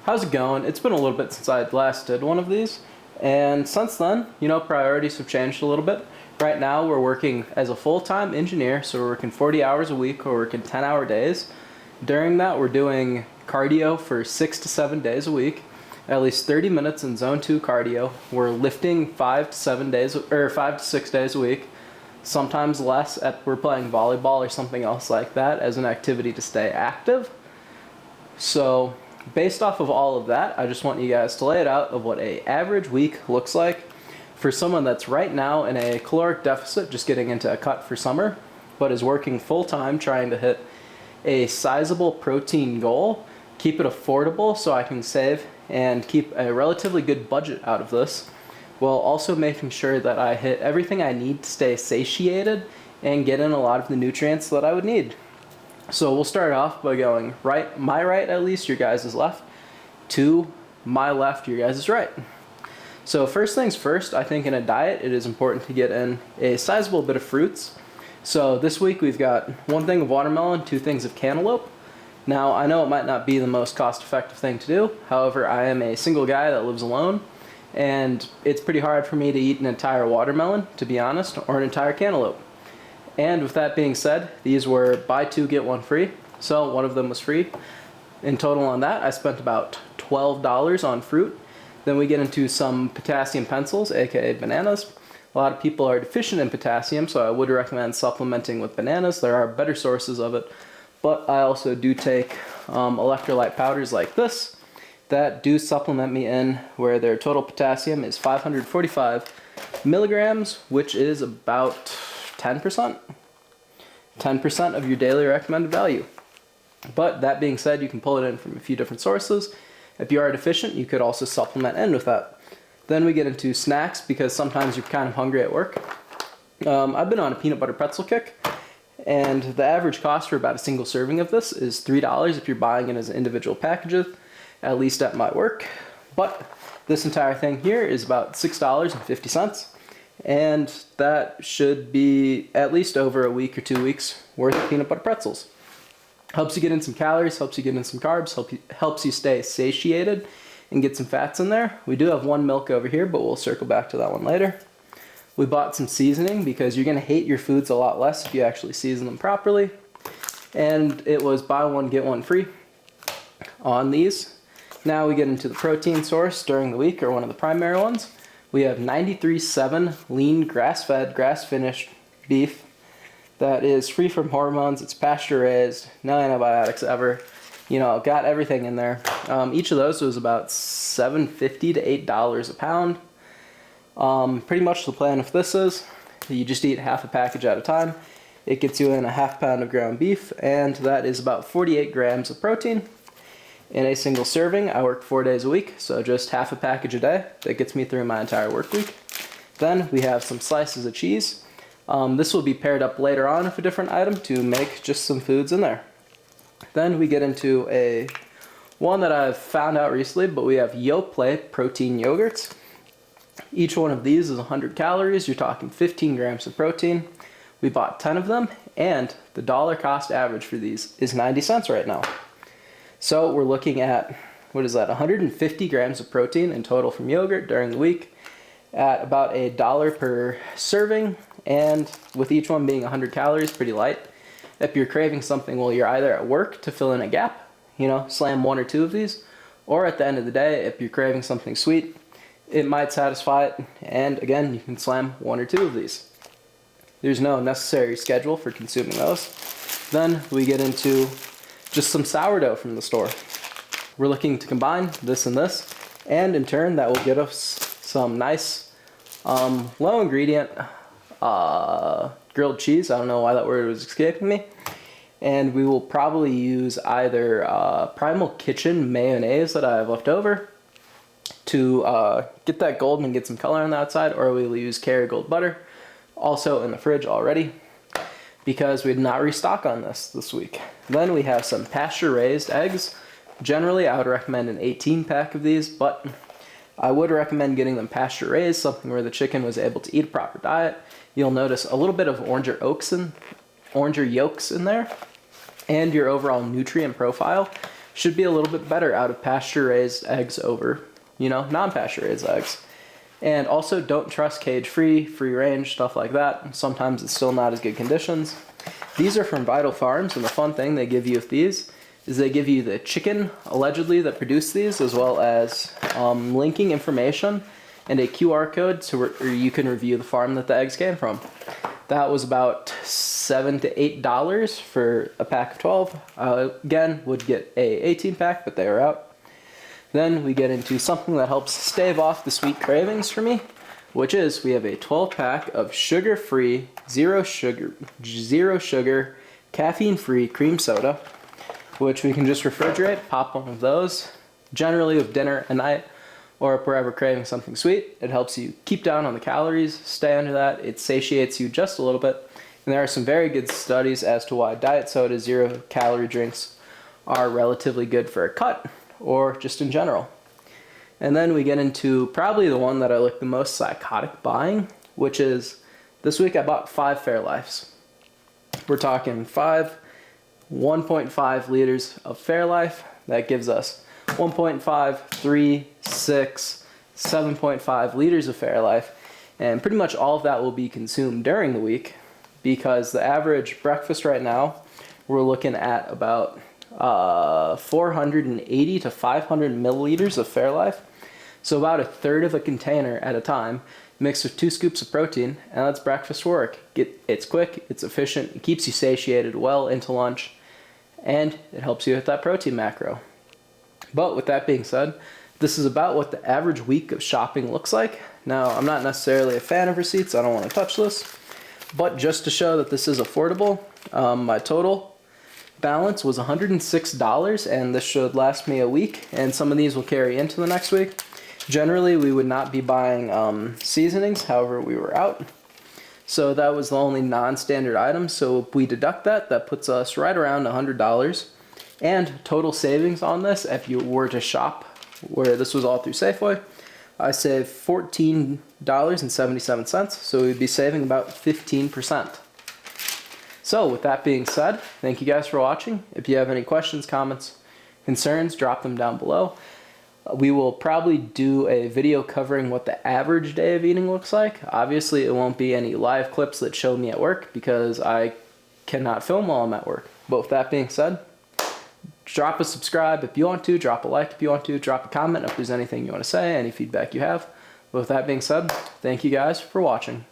How's it going? It's been a little bit since I last did one of these, and since then, priorities have changed a little bit. Right now, we're working as a full-time engineer, so we're working 40 hours a week, or working 10-hour days. During that, we're doing cardio for 6 to 7 days a week, at least 30 minutes in zone 2 cardio. We're lifting 5 to 6 days a week, sometimes less we're playing volleyball or something else like that as an activity to stay active. So based off of all of that, I just want you guys to lay it out of what an average week looks like for someone that's right now in a caloric deficit, just getting into a cut for summer, but is working full-time trying to hit a sizable protein goal, keep it affordable so I can save and keep a relatively good budget out of this, while also making sure that I hit everything I need to stay satiated and get in a lot of the nutrients that I would need. So we'll start off by going right, my right at least, your guys' left, to my left, your guys' right. So first things first, I think in a diet it is important to get in a sizable bit of fruits. So this week we've got 1 thing of watermelon, 2 things of cantaloupe. Now I know it might not be the most cost-effective thing to do, however I am a single guy that lives alone, and it's pretty hard for me to eat an entire watermelon, to be honest, or an entire cantaloupe. And with that being said, these were buy 2 get 1 free, so one of them was free. In total on that, I spent about $12 on fruit. Then we get into some potassium pencils, aka bananas. A lot of people are deficient in potassium, so I would recommend supplementing with bananas. There are better sources of it, but I also do take electrolyte powders like this that do supplement me in, where their total potassium is 545 milligrams, which is about 10% of your daily recommended value. But that being said, you can pull it in from a few different sources. If you are deficient, you could also supplement in with that. Then we get into snacks, because sometimes you're kind of hungry at work. I've been on a peanut butter pretzel kick, and the average cost for about a single serving of this is $3 if you're buying it as individual packages, at least at my work. But this entire thing here is about $6.50. And that should be at least over a week or 2 weeks worth of peanut butter pretzels. Helps you get in some calories, helps you get in some carbs, helps you stay satiated and get some fats in there. We do have 1 milk over here, but we'll circle back to that one later. We bought some seasoning because you're going to hate your foods a lot less if you actually season them properly. And it was buy 1 get 1 free on these. Now we get into the protein source during the week, or one of the primary ones. We have 93.7 lean, grass-fed, grass-finished beef that is free from hormones. It's pasture-raised, no antibiotics ever. Got everything in there. Each of those was about $7.50 to $8 a pound. Pretty much the plan of this is you just eat half a package at a time. It gets you in a half pound of ground beef, and that is about 48 grams of protein in a single serving. I work 4 days a week, so just half a package a day. That gets me through my entire work week. Then we have some slices of cheese. This will be paired up later on with a different item to make just some foods in there. Then we get into one that I've found out recently, but we have Yoplait protein yogurts. Each one of these is 100 calories. You're talking 15 grams of protein. We bought 10 of them, and the dollar cost average for these is 90 cents right now. So we're looking at, 150 grams of protein in total from yogurt during the week at about $1 per serving, and with each one being 100 calories, pretty light. If you're craving something while you're either at work to fill in a gap, slam 1 or 2 of these, or at the end of the day, if you're craving something sweet, it might satisfy it, and again, you can slam 1 or 2 of these. There's no necessary schedule for consuming those. Then we get into just some sourdough from the store. We're looking to combine this and this, and in turn that will get us some nice low ingredient grilled cheese. I don't know why that word was escaping me. And we will probably use either Primal Kitchen mayonnaise that I have left over to get that golden and get some color on the outside, or we'll use Kerrygold butter, also in the fridge already, because we did not restock on this week. Then we have some pasture-raised eggs. Generally, I would recommend an 18-pack of these, but I would recommend getting them pasture-raised, something where the chicken was able to eat a proper diet. You'll notice a little bit of oranger yolks in there, and your overall nutrient profile should be a little bit better out of pasture-raised eggs over, non-pasture-raised eggs. And also don't trust cage-free, free-range, stuff like that. Sometimes it's still not as good conditions. These are from Vital Farms, and the fun thing they give you with these is they give you the chicken, allegedly, that produced these, as well as linking information and a QR code so you can review the farm that the eggs came from. That was about $7 to $8 for a pack of 12. Again, would get a 18 pack, but they are out. Then we get into something that helps stave off the sweet cravings for me, which is we have a 12 pack of sugar-free, zero sugar, caffeine-free cream soda, which we can just refrigerate, pop one of those, generally with dinner at night, or if we're ever craving something sweet. It helps you keep down on the calories, stay under that. It satiates you just a little bit. And there are some very good studies as to why diet soda, 0-calorie drinks are relatively good for a cut or just in general. And then we get into probably the one that I look the most psychotic buying, which is this week I bought 5 Fairlifes. We're talking 1.5 liters of Fairlife. That gives us 1.5, 3, 6, 7.5 liters of Fairlife, and pretty much all of that will be consumed during the week, because the average breakfast right now, we're looking at about 480 to 500 milliliters of Fairlife, so about a third of a container at a time, mixed with 2 scoops of protein, and that's breakfast work. It's quick, it's efficient, it keeps you satiated well into lunch, and it helps you with that protein macro. But with that being said, this is about what the average week of shopping looks like. Now, I'm not necessarily a fan of receipts, I don't want to touch this, but just to show that this is affordable, my total balance was $106, and this should last me a week, and some of these will carry into the next week. Generally, we would not be buying seasonings, however, we were out. So that was the only non-standard item, so if we deduct that, that puts us right around $100. And total savings on this, if you were to shop where this was all through Safeway, I saved $14.77, so we'd be saving about 15%. So with that being said, thank you guys for watching. If you have any questions, comments, concerns, drop them down below. We will probably do a video covering what the average day of eating looks like. Obviously, it won't be any live clips that show me at work because I cannot film while I'm at work. But with that being said, drop a subscribe if you want to, drop a like if you want to, drop a comment if there's anything you want to say, any feedback you have. But with that being said, thank you guys for watching.